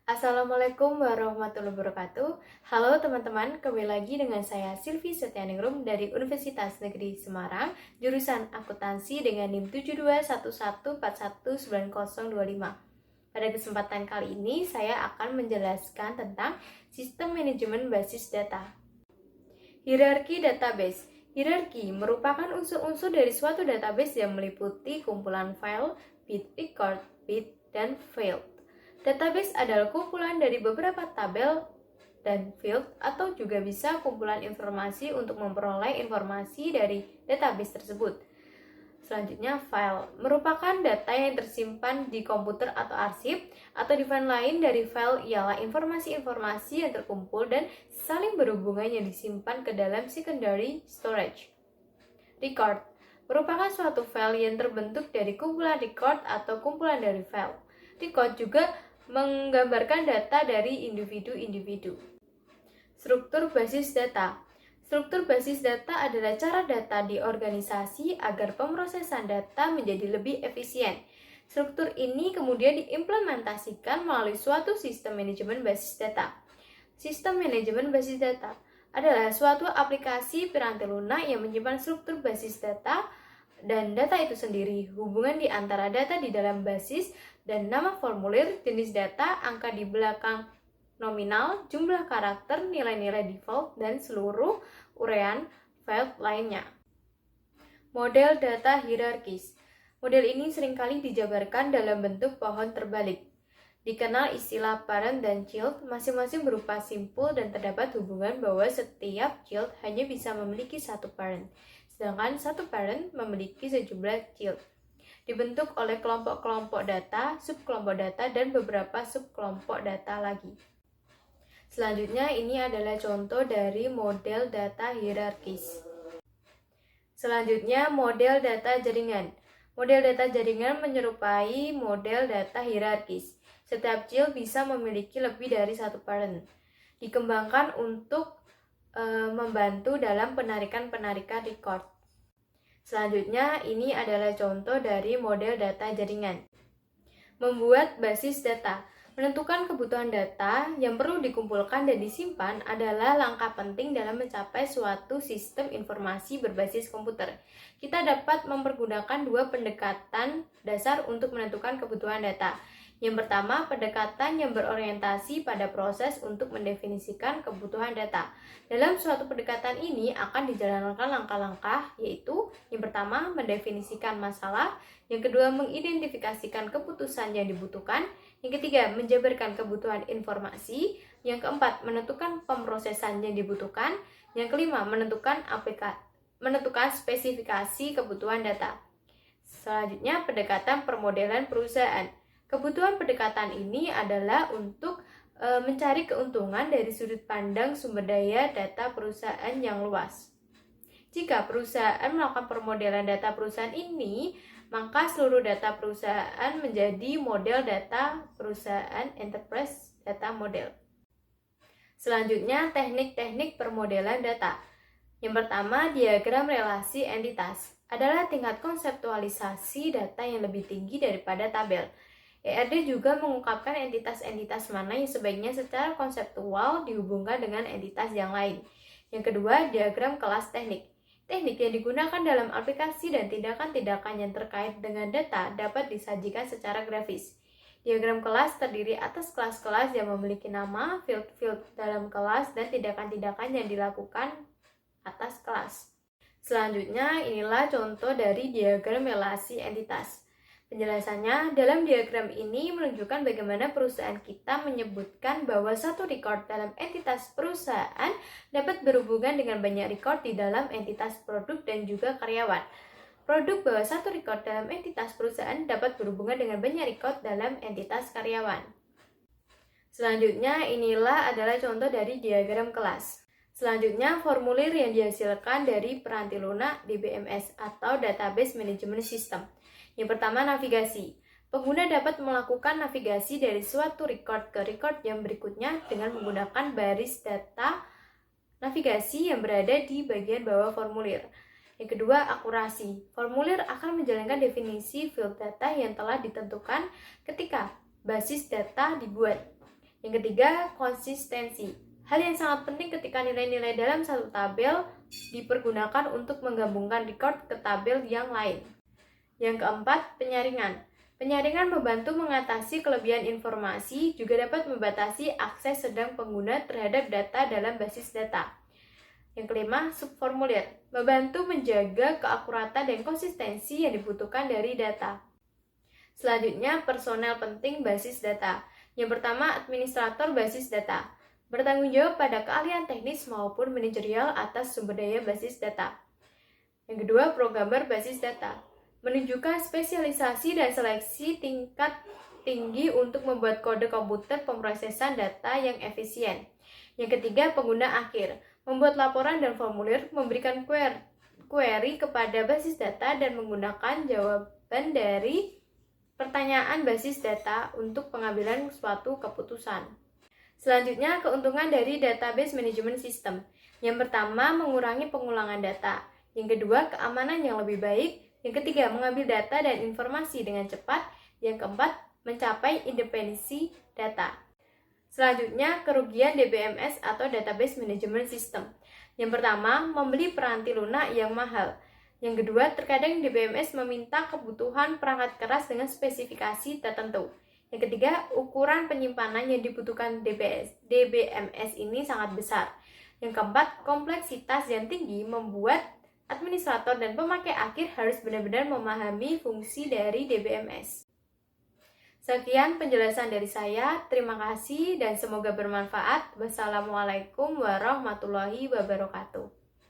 Assalamualaikum warahmatullahi wabarakatuh. Halo teman-teman, kembali lagi dengan saya Silvi Setianingrum dari Universitas Negeri Semarang, jurusan Akuntansi dengan NIM 7211419025. Pada kesempatan kali ini, saya akan menjelaskan tentang sistem manajemen basis data. Hierarki database. Hierarki merupakan unsur-unsur dari suatu database yang meliputi kumpulan file, bit record, bit, dan field. Database adalah kumpulan dari beberapa tabel dan field atau juga bisa kumpulan informasi untuk memperoleh informasi dari database tersebut. Selanjutnya, file merupakan data yang tersimpan di komputer atau arsip, atau define lain dari file ialah informasi-informasi yang terkumpul dan saling berhubungan yang disimpan ke dalam secondary storage. Record merupakan suatu file yang terbentuk dari kumpulan record atau kumpulan dari file. Record juga menggambarkan data dari individu-individu. Struktur basis data. Struktur basis data adalah cara data diorganisasi agar pemrosesan data menjadi lebih efisien. Struktur ini kemudian diimplementasikan melalui suatu sistem manajemen basis data. Sistem manajemen basis data adalah suatu aplikasi piranti lunak yang menyimpan struktur basis data dan data itu sendiri, hubungan di antara data di dalam basis dan nama formulir, jenis data, angka di belakang nominal, jumlah karakter, nilai-nilai default, dan seluruh uraian file lainnya. Model data hierarkis. Model ini seringkali dijabarkan dalam bentuk pohon terbalik. Dikenal istilah parent dan child, masing-masing berupa simpul dan terdapat hubungan bahwa setiap child hanya bisa memiliki satu parent, sedangkan satu parent memiliki sejumlah child. Dibentuk oleh kelompok-kelompok data, subkelompok data, dan beberapa subkelompok data lagi. Selanjutnya, ini adalah contoh dari model data hierarkis. Selanjutnya, model data jaringan. Model data jaringan menyerupai model data hierarkis. Setiap child bisa memiliki lebih dari satu parent. Dikembangkan untuk membantu dalam penarikan-penarikan record. Selanjutnya, ini adalah contoh dari model data jaringan. Membuat basis data. Menentukan kebutuhan data yang perlu dikumpulkan dan disimpan adalah langkah penting dalam mencapai suatu sistem informasi berbasis komputer. Kita dapat mempergunakan dua pendekatan dasar untuk menentukan kebutuhan data. Yang pertama, pendekatan yang berorientasi pada proses untuk mendefinisikan kebutuhan data. Dalam suatu pendekatan ini akan dijalankan langkah-langkah, yaitu yang pertama, mendefinisikan masalah, yang kedua, mengidentifikasikan keputusan yang dibutuhkan, yang ketiga, menjabarkan kebutuhan informasi, yang keempat, menentukan pemrosesan yang dibutuhkan, yang kelima, menentukan spesifikasi kebutuhan data. Selanjutnya, pendekatan permodelan perusahaan. Kebutuhan pendekatan ini adalah untuk mencari keuntungan dari sudut pandang sumber daya data perusahaan yang luas. Jika perusahaan melakukan permodelan data perusahaan ini, maka seluruh data perusahaan menjadi model data perusahaan enterprise data model. Selanjutnya, teknik-teknik permodelan data. Yang pertama, diagram relasi entitas adalah tingkat konseptualisasi data yang lebih tinggi daripada tabel. ERD juga mengungkapkan entitas-entitas mana yang sebaiknya secara konseptual dihubungkan dengan entitas yang lain. Yang kedua, diagram kelas teknik. Teknik yang digunakan dalam aplikasi dan tindakan-tindakan yang terkait dengan data dapat disajikan secara grafis. Diagram kelas terdiri atas kelas-kelas yang memiliki nama, field-field dalam kelas, dan tindakan-tindakan yang dilakukan atas kelas. Selanjutnya, inilah contoh dari diagram relasi entitas. Penjelasannya, dalam diagram ini menunjukkan bagaimana perusahaan kita menyebutkan bahwa satu record dalam entitas perusahaan dapat berhubungan dengan banyak record di dalam entitas produk dan juga karyawan. Produk bahwa satu record dalam entitas perusahaan dapat berhubungan dengan banyak record dalam entitas karyawan. Selanjutnya, inilah adalah contoh dari diagram kelas. Selanjutnya, formulir yang dihasilkan dari peranti lunak DBMS atau Database Management System. Yang pertama, navigasi. Pengguna dapat melakukan navigasi dari suatu record ke record yang berikutnya dengan menggunakan baris data navigasi yang berada di bagian bawah formulir. Yang kedua, akurasi. Formulir akan menjalankan definisi field data yang telah ditentukan ketika basis data dibuat. Yang ketiga, konsistensi. Hal yang sangat penting ketika nilai-nilai dalam satu tabel dipergunakan untuk menggabungkan record ke tabel yang lain. Yang keempat, penyaringan. Penyaringan membantu mengatasi kelebihan informasi, juga dapat membatasi akses sedang pengguna terhadap data dalam basis data. Yang kelima, subformulir. Membantu menjaga keakuratan dan konsistensi yang dibutuhkan dari data. Selanjutnya, personel penting basis data. Yang pertama, administrator basis data. Bertanggung jawab pada keahlian teknis maupun manajerial atas sumber daya basis data. Yang kedua, programmer basis data. Menunjukkan spesialisasi dan seleksi tingkat tinggi untuk membuat kode komputer pemrosesan data yang efisien. Yang ketiga, pengguna akhir. Membuat laporan dan formulir, memberikan query kepada basis data dan menggunakan jawaban dari pertanyaan basis data untuk pengambilan suatu keputusan. Selanjutnya, keuntungan dari database management system. Yang pertama, mengurangi pengulangan data. Yang kedua, keamanan yang lebih baik. Yang ketiga, mengambil data dan informasi dengan cepat. Yang keempat, mencapai independensi data. Selanjutnya, kerugian DBMS atau Database Management System. Yang pertama, membeli peranti lunak yang mahal. Yang kedua, terkadang DBMS meminta kebutuhan perangkat keras dengan spesifikasi tertentu. Yang ketiga, ukuran penyimpanan yang dibutuhkan DBMS ini sangat besar. Yang keempat, kompleksitas yang tinggi membuat administrator dan pemakai akhir harus benar-benar memahami fungsi dari DBMS. Sekian penjelasan dari saya. Terima kasih dan semoga bermanfaat. Wassalamualaikum warahmatullahi wabarakatuh.